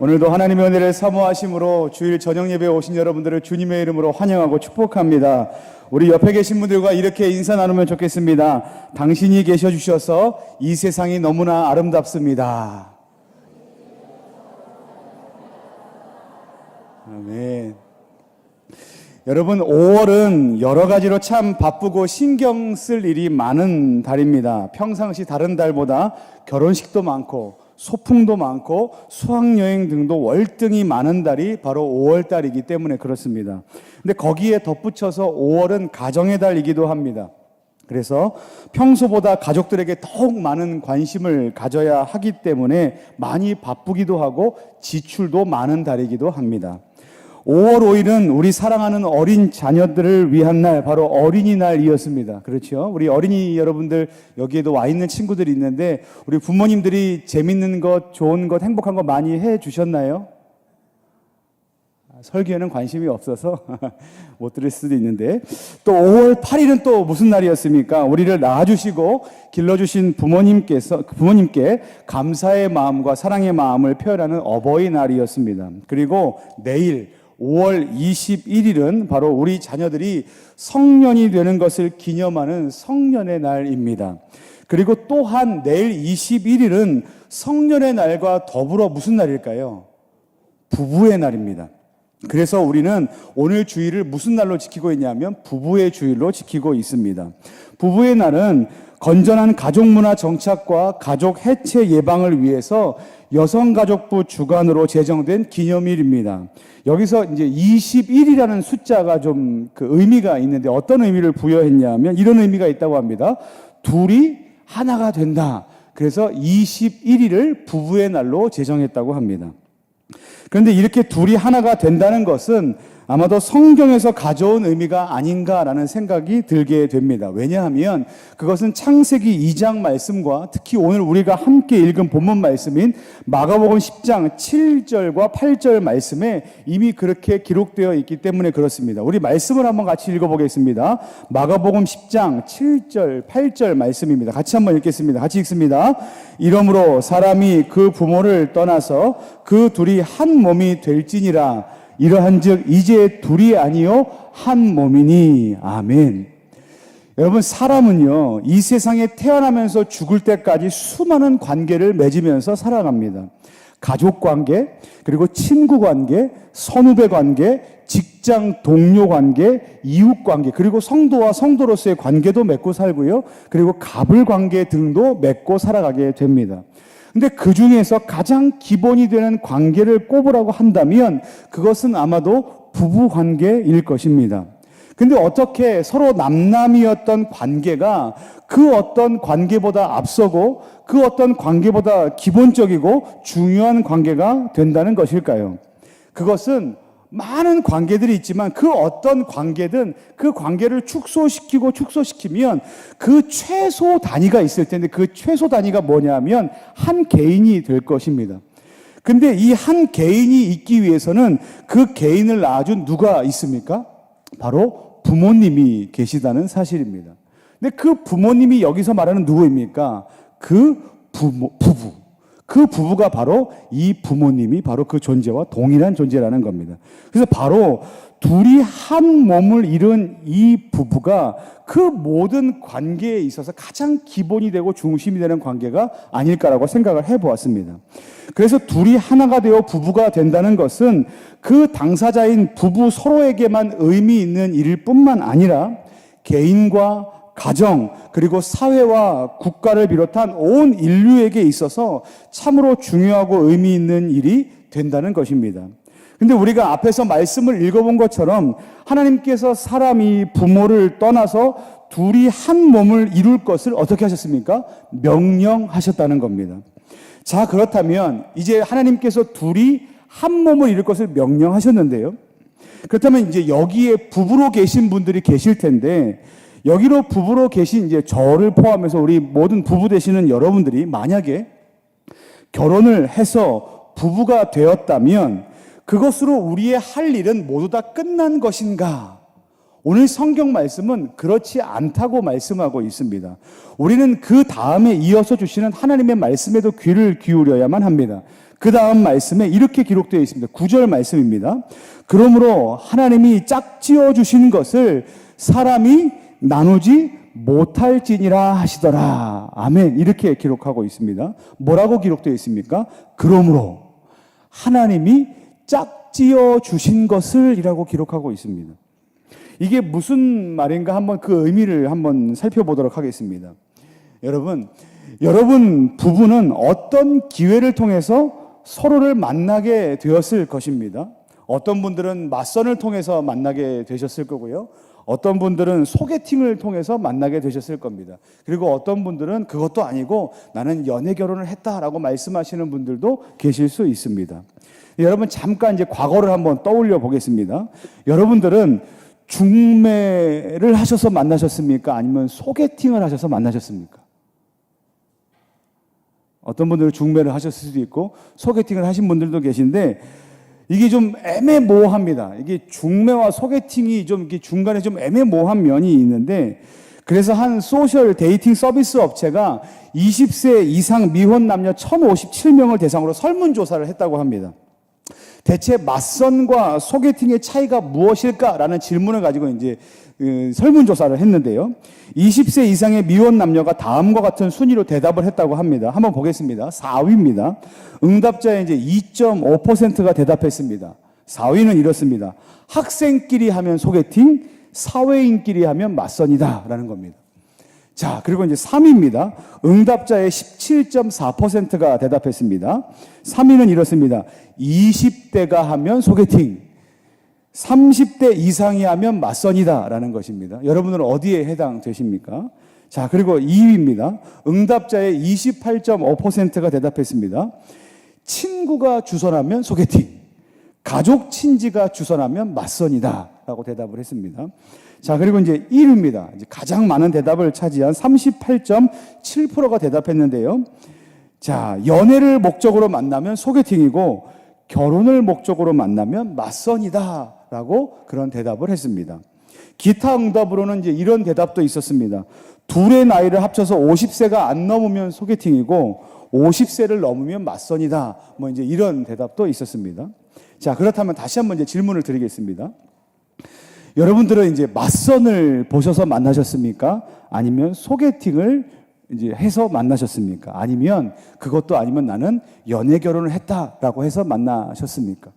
오늘도 하나님의 은혜를 사모하심으로 주일 저녁 예배에 오신 여러분들을 주님의 이름으로 환영하고 축복합니다. 우리 옆에 계신 분들과 이렇게 인사 나누면 좋겠습니다. 당신이 계셔 주셔서 이 세상이 너무나 아름답습니다. 아멘. 여러분, 5월은 여러 가지로 참 바쁘고 신경 쓸 일이 많은 달입니다. 평상시 다른 달보다 결혼식도 많고 소풍도 많고 수학여행 등도 월등히 많은 달이 바로 5월 달이기 때문에 그렇습니다. 근데 거기에 덧붙여서 5월은 가정의 달이기도 합니다. 그래서 평소보다 가족들에게 더욱 많은 관심을 가져야 하기 때문에 많이 바쁘기도 하고 지출도 많은 달이기도 합니다. 5월 5일은 우리 사랑하는 어린 자녀들을 위한 날, 바로 어린이날이었습니다. 그렇죠? 우리 어린이 여러분들, 여기에도 와 있는 친구들이 있는데 우리 부모님들이 재밌는 것, 좋은 것, 행복한 것 많이 해 주셨나요? 설교에는 관심이 없어서 못 들을 수도 있는데, 또 5월 8일은 또 무슨 날이었습니까? 우리를 낳아주시고 길러주신 부모님께 감사의 마음과 사랑의 마음을 표현하는 어버이날이었습니다. 그리고 내일 5월 21일은 바로 우리 자녀들이 성년이 되는 것을 기념하는 성년의 날입니다. 그리고 또한 내일 21일은 성년의 날과 더불어 무슨 날일까요? 부부의 날입니다. 그래서 우리는 오늘 주일을 무슨 날로 지키고 있냐면 부부의 주일로 지키고 있습니다. 부부의 날은 건전한 가족문화 정착과 가족 해체 예방을 위해서 여성가족부 주관으로 제정된 기념일입니다. 여기서 이제 21이라는 숫자가 좀 그 의미가 있는데 어떤 의미를 부여했냐면 이런 의미가 있다고 합니다. 둘이 하나가 된다. 그래서 21일을 부부의 날로 제정했다고 합니다. 그런데 이렇게 둘이 하나가 된다는 것은 아마도 성경에서 가져온 의미가 아닌가라는 생각이 들게 됩니다. 왜냐하면 그것은 창세기 2장 말씀과 특히 오늘 우리가 함께 읽은 본문 말씀인 마가복음 10장 7절과 8절 말씀에 이미 그렇게 기록되어 있기 때문에 그렇습니다. 우리 말씀을 한번 같이 읽어보겠습니다. 마가복음 10장 7절, 8절 말씀입니다. 같이 한번 읽겠습니다. 같이 읽습니다. 이러므로 사람이 그 부모를 떠나서 그 둘이 한 몸이 될지니라. 이러한즉 이제 둘이 아니요 한 몸이니. 아멘. 여러분, 사람은요 이 세상에 태어나면서 죽을 때까지 수많은 관계를 맺으면서 살아갑니다. 가족 관계, 그리고 친구 관계, 선후배 관계, 직장 동료 관계, 이웃 관계, 그리고 성도와 성도로서의 관계도 맺고 살고요. 그리고 갑을 관계 등도 맺고 살아가게 됩니다. 근데 그 중에서 가장 기본이 되는 관계를 꼽으라고 한다면 그것은 아마도 부부 관계일 것입니다. 근데 어떻게 서로 남남이었던 관계가 그 어떤 관계보다 앞서고 그 어떤 관계보다 기본적이고 중요한 관계가 된다는 것일까요? 그것은 많은 관계들이 있지만 그 어떤 관계든 그 관계를 축소시키면 그 최소 단위가 있을 텐데 그 최소 단위가 뭐냐면 한 개인이 될 것입니다. 근데 이 한 개인이 있기 위해서는 그 개인을 낳아준 누가 있습니까? 바로 부모님이 계시다는 사실입니다. 근데 그 부모님이 여기서 말하는 누구입니까? 그 부부. 그 부부가 바로 이 부모님이 바로 그 존재와 동일한 존재라는 겁니다. 그래서 바로 둘이 한 몸을 이룬 이 부부가 그 모든 관계에 있어서 가장 기본이 되고 중심이 되는 관계가 아닐까라고 생각을 해보았습니다. 그래서 둘이 하나가 되어 부부가 된다는 것은 그 당사자인 부부 서로에게만 의미 있는 일일 뿐만 아니라 개인과 가정, 그리고 사회와 국가를 비롯한 온 인류에게 있어서 참으로 중요하고 의미 있는 일이 된다는 것입니다. 근데 우리가 앞에서 말씀을 읽어본 것처럼 하나님께서 사람이 부모를 떠나서 둘이 한 몸을 이룰 것을 어떻게 하셨습니까? 명령하셨다는 겁니다. 자, 그렇다면 이제 하나님께서 둘이 한 몸을 이룰 것을 명령하셨는데요. 그렇다면 이제 여기에 부부로 계신 분들이 계실 텐데 여기로 부부로 계신 이제 저를 포함해서 우리 모든 부부 되시는 여러분들이 만약에 결혼을 해서 부부가 되었다면 그것으로 우리의 할 일은 모두 다 끝난 것인가? 오늘 성경 말씀은 그렇지 않다고 말씀하고 있습니다. 우리는 그 다음에 이어서 주시는 하나님의 말씀에도 귀를 기울여야만 합니다. 그 다음 말씀에 이렇게 기록되어 있습니다. 9절 말씀입니다. 그러므로 하나님이 짝지어 주신 것을 사람이 나누지 못할지니라 하시더라. 아멘. 이렇게 기록하고 있습니다. 뭐라고 기록되어 있습니까? 그러므로 하나님이 짝지어 주신 것을 이라고 기록하고 있습니다. 이게 무슨 말인가 한번 그 의미를 한번 살펴보도록 하겠습니다. 여러분 부부는 어떤 기회를 통해서 서로를 만나게 되었을 것입니다. 어떤 분들은 맞선을 통해서 만나게 되셨을 거고요. 어떤 분들은 소개팅을 통해서 만나게 되셨을 겁니다. 그리고 어떤 분들은 그것도 아니고 나는 연애 결혼을 했다라고 말씀하시는 분들도 계실 수 있습니다. 여러분 잠깐 이제 과거를 한번 떠올려 보겠습니다. 여러분들은 중매를 하셔서 만나셨습니까? 아니면 소개팅을 하셔서 만나셨습니까? 어떤 분들은 중매를 하셨을 수도 있고 소개팅을 하신 분들도 계신데 이게 좀 애매모호합니다. 이게 중매와 소개팅이 좀 이렇게 중간에 좀 애매모호한 면이 있는데 그래서 한 소셜 데이팅 서비스 업체가 20세 이상 미혼 남녀 1,057명을 대상으로 설문조사를 했다고 합니다. 대체 맞선과 소개팅의 차이가 무엇일까라는 질문을 가지고 이제 설문조사를 했는데요. 20세 이상의 미혼 남녀가 다음과 같은 순위로 대답을 했다고 합니다. 한번 보겠습니다. 4위입니다. 응답자의 이제 2.5%가 대답했습니다. 4위는 이렇습니다. 학생끼리 하면 소개팅, 사회인끼리 하면 맞선이다 라는 겁니다. 자, 그리고 이제 3위입니다. 응답자의 17.4%가 대답했습니다. 3위는 이렇습니다. 20대가 하면 소개팅, 30대 이상이 하면 맞선이다 라는 것입니다. 여러분은 어디에 해당되십니까? 자, 그리고 2위입니다. 응답자의 28.5%가 대답했습니다. 친구가 주선하면 소개팅, 가족 친지가 주선하면 맞선이다 라고 대답을 했습니다. 자, 그리고 이제 1위입니다. 이제 가장 많은 대답을 차지한 38.7%가 대답했는데요. 자, 연애를 목적으로 만나면 소개팅이고 결혼을 목적으로 만나면 맞선이다 라고 그런 대답을 했습니다. 기타 응답으로는 이제 이런 대답도 있었습니다. 둘의 나이를 합쳐서 50세가 안 넘으면 소개팅이고 50세를 넘으면 맞선이다. 뭐 이제 이런 대답도 있었습니다. 자, 그렇다면 다시 한번 이제 질문을 드리겠습니다. 여러분들은 이제 맞선을 보셔서 만나셨습니까? 아니면 소개팅을 이제 해서 만나셨습니까? 아니면 그것도 아니면 나는 연애 결혼을 했다라고 해서 만나셨습니까?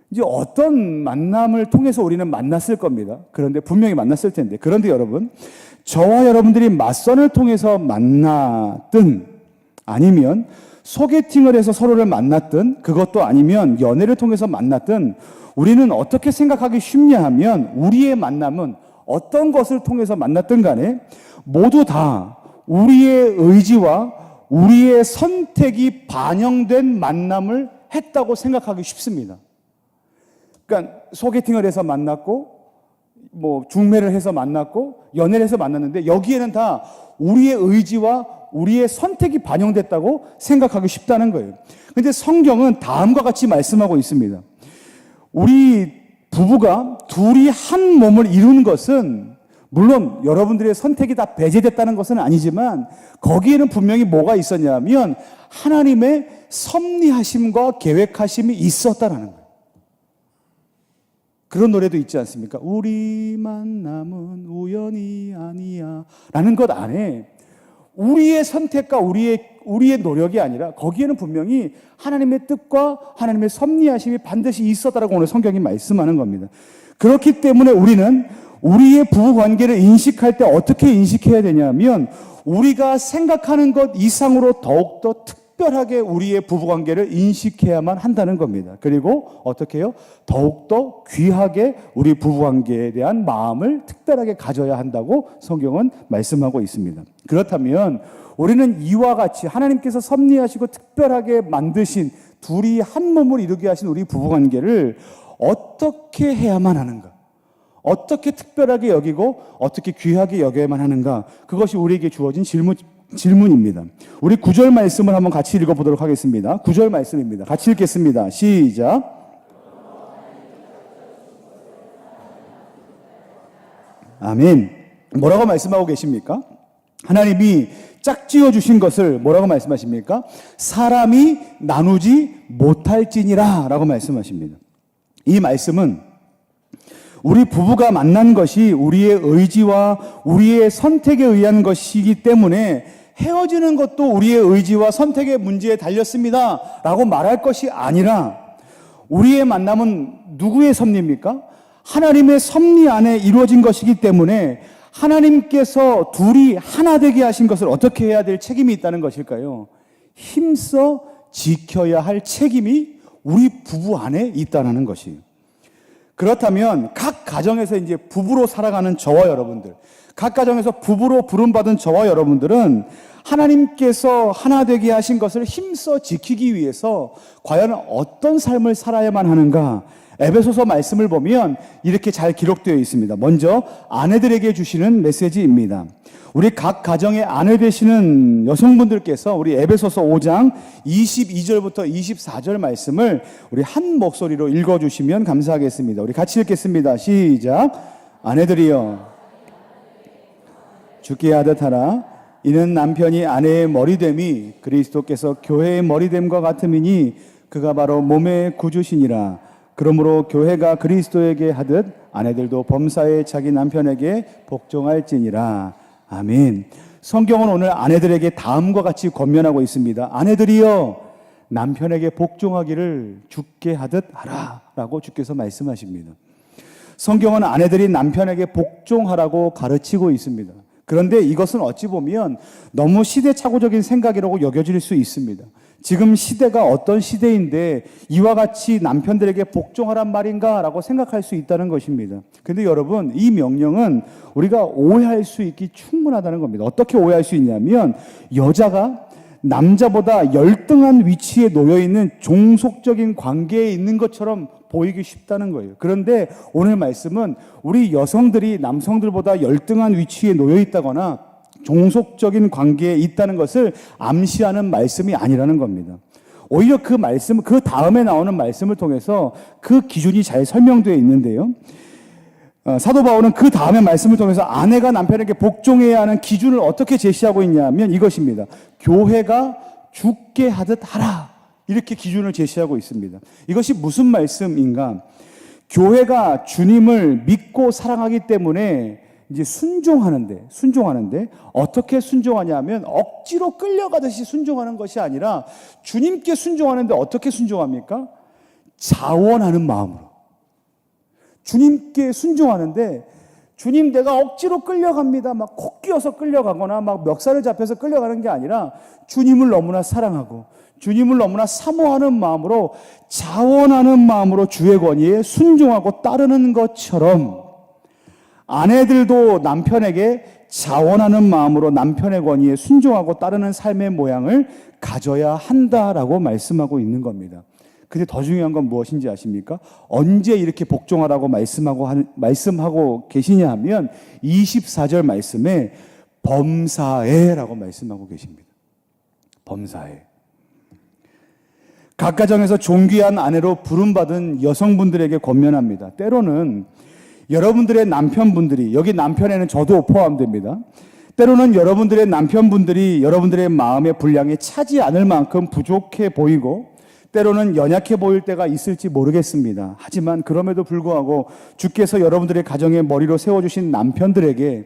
이제 어떤 만남을 통해서 우리는 만났을 겁니다. 그런데 분명히 만났을 텐데. 그런데 여러분, 저와 여러분들이 맞선을 통해서 만났든 아니면 소개팅을 해서 서로를 만났든 그것도 아니면 연애를 통해서 만났든 우리는 어떻게 생각하기 쉽냐 하면 우리의 만남은 어떤 것을 통해서 만났든 간에 모두 다 우리의 의지와 우리의 선택이 반영된 만남을 했다고 생각하기 쉽습니다. 그러니까 소개팅을 해서 만났고 뭐 중매를 해서 만났고 연애를 해서 만났는데 여기에는 다 우리의 의지와 우리의 선택이 반영됐다고 생각하기 쉽다는 거예요. 그런데 성경은 다음과 같이 말씀하고 있습니다. 우리 부부가 둘이 한 몸을 이루는 것은 물론 여러분들의 선택이 다 배제됐다는 것은 아니지만 거기에는 분명히 뭐가 있었냐면 하나님의 섭리하심과 계획하심이 있었다라는 거예요. 그런 노래도 있지 않습니까? 우리 만남은 우연이 아니야 라는 것 안에 우리의 선택과 우리의 노력이 아니라 거기에는 분명히 하나님의 뜻과 하나님의 섭리하심이 반드시 있었다라고 오늘 성경이 말씀하는 겁니다. 그렇기 때문에 우리는 우리의 부부 관계를 인식할 때 어떻게 인식해야 되냐면 우리가 생각하는 것 이상으로 더욱더 특별하게 우리의 부부 관계를 인식해야만 한다는 겁니다. 그리고 어떻게 해요? 더욱더 귀하게 우리 부부 관계에 대한 마음을 특별하게 가져야 한다고 성경은 말씀하고 있습니다. 그렇다면 우리는 이와 같이 하나님께서 섭리하시고 특별하게 만드신 둘이 한 몸을 이루게 하신 우리 부부 관계를 어떻게 해야만 하는가? 어떻게 특별하게 여기고 어떻게 귀하게 여겨야만 하는가? 그것이 우리에게 주어진 질문입니다. 우리 9절 말씀을 한번 같이 읽어보도록 하겠습니다. 9절 말씀입니다. 같이 읽겠습니다. 시작. 아멘. 뭐라고 말씀하고 계십니까? 하나님이 짝지어 주신 것을 뭐라고 말씀하십니까? 사람이 나누지 못할지니라 라고 말씀하십니다. 이 말씀은 우리 부부가 만난 것이 우리의 의지와 우리의 선택에 의한 것이기 때문에 헤어지는 것도 우리의 의지와 선택의 문제에 달렸습니다 라고 말할 것이 아니라, 우리의 만남은 누구의 섭리입니까? 하나님의 섭리 안에 이루어진 것이기 때문에 하나님께서 둘이 하나 되게 하신 것을 어떻게 해야 될 책임이 있다는 것일까요? 힘써 지켜야 할 책임이 우리 부부 안에 있다는 것이에요. 그렇다면 각 가정에서 이제 부부로 살아가는 저와 여러분들, 각 가정에서 부부로 부름받은 저와 여러분들은 하나님께서 하나 되게 하신 것을 힘써 지키기 위해서 과연 어떤 삶을 살아야만 하는가? 에베소서 말씀을 보면 이렇게 잘 기록되어 있습니다. 먼저 아내들에게 주시는 메시지입니다. 우리 각 가정의 아내 되시는 여성분들께서 우리 에베소서 5장 22절부터 24절 말씀을 우리 한 목소리로 읽어주시면 감사하겠습니다. 우리 같이 읽겠습니다. 시작. 아내들이여 주께 하듯하라. 이는 남편이 아내의 머리됨이 그리스도께서 교회의 머리됨과 같음이니 그가 바로 몸의 구주시니라. 그러므로 교회가 그리스도에게 하듯 아내들도 범사에 자기 남편에게 복종할지니라. 아멘. 성경은 오늘 아내들에게 다음과 같이 권면하고 있습니다. 아내들이여 남편에게 복종하기를 주께 하듯 하라 라고 주께서 말씀하십니다. 성경은 아내들이 남편에게 복종하라고 가르치고 있습니다. 그런데 이것은 어찌 보면 너무 시대착오적인 생각이라고 여겨질 수 있습니다. 지금 시대가 어떤 시대인데 이와 같이 남편들에게 복종하란 말인가 라고 생각할 수 있다는 것입니다. 그런데 여러분, 이 명령은 우리가 오해할 수 있기 충분하다는 겁니다. 어떻게 오해할 수 있냐면, 여자가 남자보다 열등한 위치에 놓여 있는 종속적인 관계에 있는 것처럼 보이기 쉽다는 거예요. 그런데 오늘 말씀은 우리 여성들이 남성들보다 열등한 위치에 놓여 있다거나 종속적인 관계에 있다는 것을 암시하는 말씀이 아니라는 겁니다. 오히려 그 말씀, 그 다음에 나오는 말씀을 통해서 그 기준이 잘 설명되어 있는데요. 사도 바울은 그 다음에 말씀을 통해서 아내가 남편에게 복종해야 하는 기준을 어떻게 제시하고 있냐면 이것입니다. 교회가 주께 하듯 하라. 이렇게 기준을 제시하고 있습니다. 이것이 무슨 말씀인가? 교회가 주님을 믿고 사랑하기 때문에 이제 순종하는데 어떻게 순종하냐면 억지로 끌려가듯이 순종하는 것이 아니라 주님께 순종하는데 어떻게 순종합니까? 자원하는 마음으로. 주님께 순종하는데, 주님 내가 억지로 끌려갑니다. 막 콕 끼어서 끌려가거나 막 멱살을 잡혀서 끌려가는 게 아니라 주님을 너무나 사랑하고 주님을 너무나 사모하는 마음으로, 자원하는 마음으로 주의 권위에 순종하고 따르는 것처럼 아내들도 남편에게 자원하는 마음으로 남편의 권위에 순종하고 따르는 삶의 모양을 가져야 한다라고 말씀하고 있는 겁니다. 근데 더 중요한 건 무엇인지 아십니까? 언제 이렇게 복종하라고 말씀하고 계시냐 하면 24절 말씀에 범사에라고 말씀하고 계십니다. 범사에. 각 가정에서 존귀한 아내로 부름받은 여성분들에게 권면합니다. 때로는 여러분들의 남편분들이, 여기 남편에는 저도 포함됩니다. 때로는 여러분들의 남편분들이 여러분들의 마음의 분량에 차지 않을 만큼 부족해 보이고 때로는 연약해 보일 때가 있을지 모르겠습니다. 하지만 그럼에도 불구하고 주께서 여러분들의 가정의 머리로 세워주신 남편들에게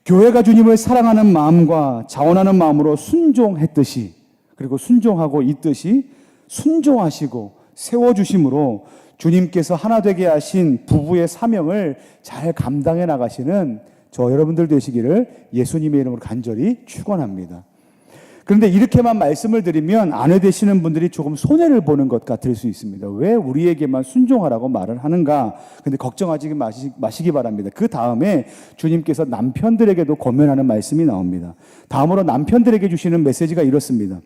교회가 주님을 사랑하는 마음과 자원하는 마음으로 순종했듯이, 그리고 순종하고 있듯이 순종하시고 세워주심으로 주님께서 하나 되게 하신 부부의 사명을 잘 감당해 나가시는 저 여러분들 되시기를 예수님의 이름으로 간절히 축원합니다. 그런데 이렇게만 말씀을 드리면 아내 되시는 분들이 조금 손해를 보는 것 같을 수 있습니다. 왜 우리에게만 순종하라고 말을 하는가? 근데 걱정하지 마시기 바랍니다. 그 다음에 주님께서 남편들에게도 권면하는 말씀이 나옵니다. 다음으로 남편들에게 주시는 메시지가 이렇습니다.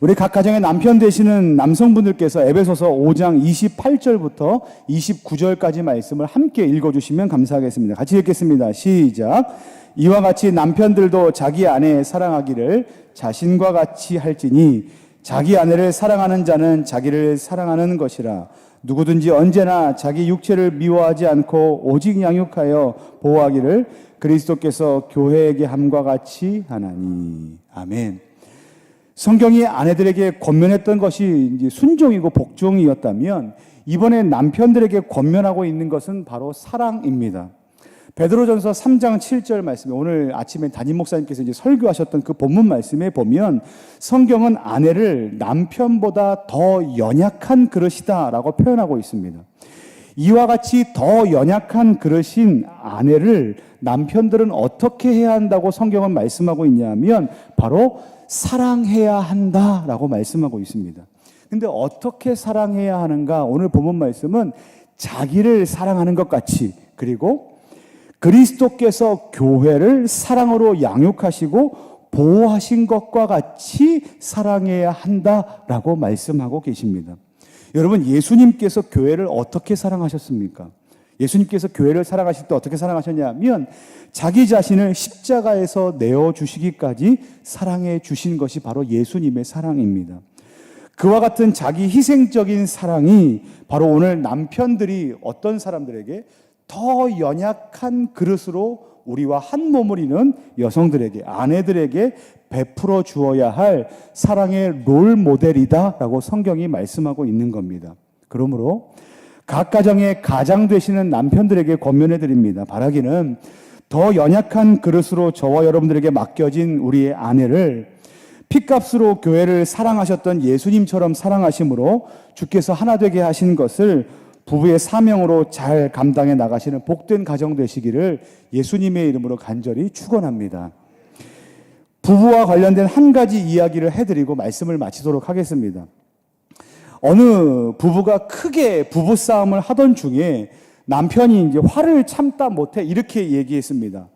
우리 각 가정의 남편 되시는 남성분들께서 에베소서 5장 28절부터 29절까지 말씀을 함께 읽어주시면 감사하겠습니다. 같이 읽겠습니다. 시작. 이와 같이 남편들도 자기 아내 사랑하기를 자신과 같이 할지니 자기 아내를 사랑하는 자는 자기를 사랑하는 것이라. 누구든지 언제나 자기 육체를 미워하지 않고 오직 양육하여 보호하기를 그리스도께서 교회에게 함과 같이 하나니. 아멘. 성경이 아내들에게 권면했던 것이 이제 순종이고 복종이었다면 이번에 남편들에게 권면하고 있는 것은 바로 사랑입니다. 베드로전서 3장 7절 말씀에 오늘 아침에 담임 목사님께서 이제 설교하셨던 그 본문 말씀에 보면 성경은 아내를 남편보다 더 연약한 그릇이다라고 표현하고 있습니다. 이와 같이 더 연약한 그릇인 아내를 남편들은 어떻게 해야 한다고 성경은 말씀하고 있냐면 바로 사랑해야 한다라고 말씀하고 있습니다. 근데 어떻게 사랑해야 하는가? 오늘 본문 말씀은 자기를 사랑하는 것 같이, 그리고 그리스도께서 교회를 사랑으로 양육하시고 보호하신 것과 같이 사랑해야 한다라고 말씀하고 계십니다. 여러분, 예수님께서 교회를 어떻게 사랑하셨습니까? 예수님께서 교회를 사랑하실 때 어떻게 사랑하셨냐면 자기 자신을 십자가에서 내어주시기까지 사랑해 주신 것이 바로 예수님의 사랑입니다. 그와 같은 자기 희생적인 사랑이 바로 오늘 남편들이 어떤 사람들에게 더 연약한 그릇으로 우리와 한 몸을 이룬 여성들에게, 아내들에게 베풀어 주어야 할 사랑의 롤 모델이다라고 성경이 말씀하고 있는 겁니다. 그러므로 각 가정의 가장 되시는 남편들에게 권면해 드립니다. 바라기는 더 연약한 그릇으로 저와 여러분들에게 맡겨진 우리의 아내를 핏값으로 교회를 사랑하셨던 예수님처럼 사랑하심으로 주께서 하나 되게 하신 것을 부부의 사명으로 잘 감당해 나가시는 복된 가정 되시기를 예수님의 이름으로 간절히 축원합니다. 부부와 관련된 한 가지 이야기를 해드리고 말씀을 마치도록 하겠습니다. 어느 부부가 크게 부부싸움을 하던 중에 남편이 이제 화를 참다 못해 이렇게 얘기했습니다.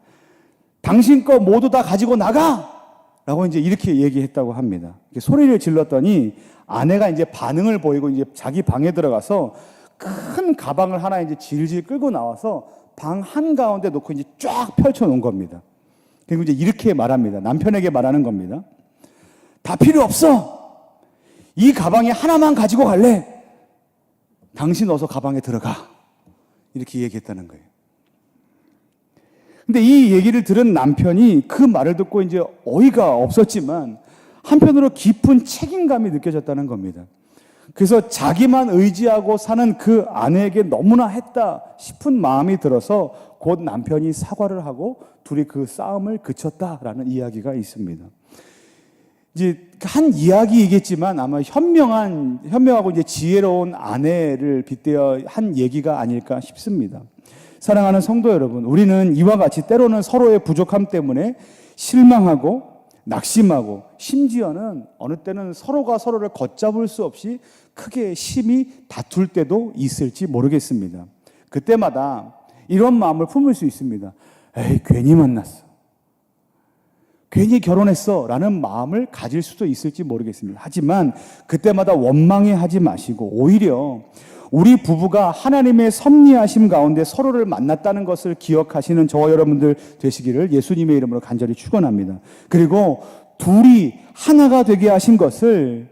당신 거 모두 다 가지고 나가! 라고 이제 이렇게 얘기했다고 합니다. 소리를 질렀더니 아내가 이제 반응을 보이고 이제 자기 방에 들어가서 큰 가방을 하나 이제 질질 끌고 나와서 방 한가운데 놓고 이제 쫙 펼쳐 놓은 겁니다. 그리고 이제 이렇게 말합니다. 남편에게 말하는 겁니다. 다 필요 없어! 이 가방에 하나만 가지고 갈래? 당신 어서 가방에 들어가. 이렇게 얘기했다는 거예요. 근데 이 얘기를 들은 남편이 그 말을 듣고 이제 어이가 없었지만 한편으로 깊은 책임감이 느껴졌다는 겁니다. 그래서 자기만 의지하고 사는 그 아내에게 너무나 했다 싶은 마음이 들어서 곧 남편이 사과를 하고 둘이 그 싸움을 그쳤다라는 이야기가 있습니다. 이제 한 이야기이겠지만 아마 현명하고 이제 지혜로운 아내를 빗대어 한 얘기가 아닐까 싶습니다. 사랑하는 성도 여러분, 우리는 이와 같이 때로는 서로의 부족함 때문에 실망하고 낙심하고 심지어는 어느 때는 서로가 서로를 걷잡을 수 없이 크게 심히 다툴 때도 있을지 모르겠습니다. 그때마다 이런 마음을 품을 수 있습니다. 에이, 괜히 만났어. 괜히 결혼했어. 라는 마음을 가질 수도 있을지 모르겠습니다. 하지만 그때마다 원망해 하지 마시고 오히려 우리 부부가 하나님의 섭리하심 가운데 서로를 만났다는 것을 기억하시는 저와 여러분들 되시기를 예수님의 이름으로 간절히 축원합니다. 그리고 둘이 하나가 되게 하신 것을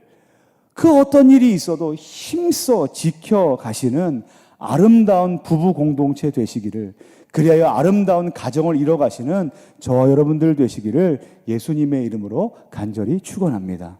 그 어떤 일이 있어도 힘써 지켜가시는 아름다운 부부 공동체 되시기를, 그리하여 아름다운 가정을 이뤄가시는 저와 여러분들 되시기를 예수님의 이름으로 간절히 축원합니다.